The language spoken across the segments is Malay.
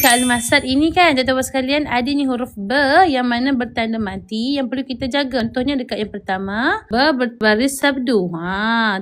dekat Al-Masad ini kan tuan-tuan sekalian adanya huruf B yang mana bertanda mati yang perlu kita jaga. Contohnya dekat yang pertama, B berbaris sabdu.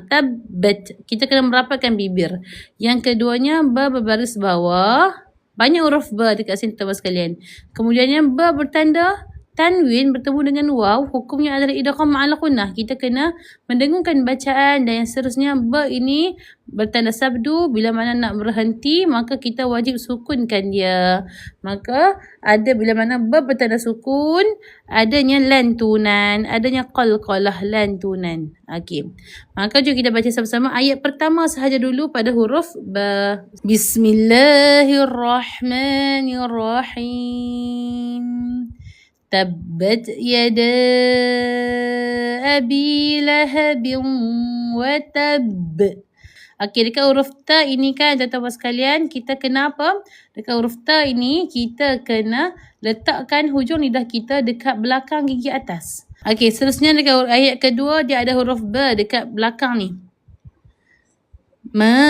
Tabbat. Kita kena merapatkan bibir. Yang keduanya B berbaris bawah. Banyak huruf B dekat sini tuan-tuan sekalian. Kemudiannya B bertanda tanwin bertemu dengan waw, hukumnya adalah idgham ma'al gunnah. Kita kena mendengungkan bacaan dan yang seterusnya. B ini bertanda sabdu, bila mana nak berhenti maka kita wajib sukunkan dia. Maka ada bila mana B bertanda sukun, adanya lantunan, adanya qalqalah lantunan. Okey. Maka jom kita baca sama-sama ayat pertama sahaja dulu pada huruf B. Bismillahirrahmanirrahim. Tabbat yada abi lahabin wa tab. Okey, dekat huruf ta ini kan tuan-tuan sekalian, kita kena apa? Dekat huruf ta ini kita kena letakkan hujung lidah kita dekat belakang gigi atas. Okey, seterusnya dekat ayat kedua dia ada huruf B dekat belakang ni. Ma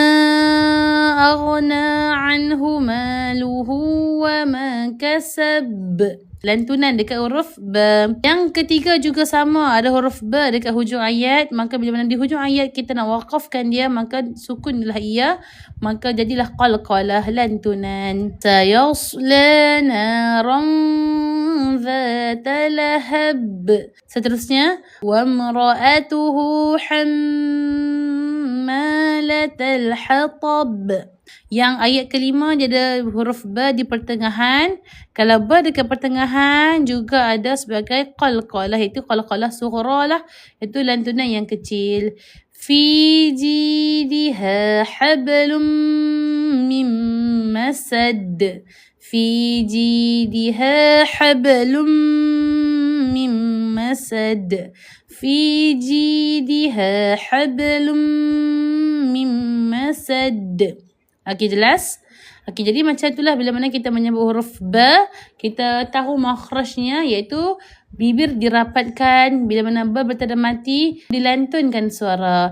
aghna anhu maluhu wa ma kasab. Lantunan dekat huruf B. Yang ketiga juga sama, ada huruf B dekat hujung ayat. Maka bila mana di hujung ayat kita nak waqafkan dia, maka sukunlah ia, maka jadilah qalqalah lantunan. Sayasla naran dhata lahab. Seterusnya, wa imra'atuhu hammalatal hatab. Yang ayat kelima dia ada huruf B di pertengahan. Kalau B dekat pertengahan juga ada sebagai qalqalah, iaitu qalqalah sughra lah, iaitu lantunan yang kecil. Fi jidha hablum min masad. Fi jidha hablum min masad. Fi jidha hablum min masad. Okey, jelas? Okey, jadi macam itulah bila mana kita menyebut huruf B, kita tahu makhrajnya, iaitu bibir dirapatkan, bila mana B bertanda mati, dilantunkan suara.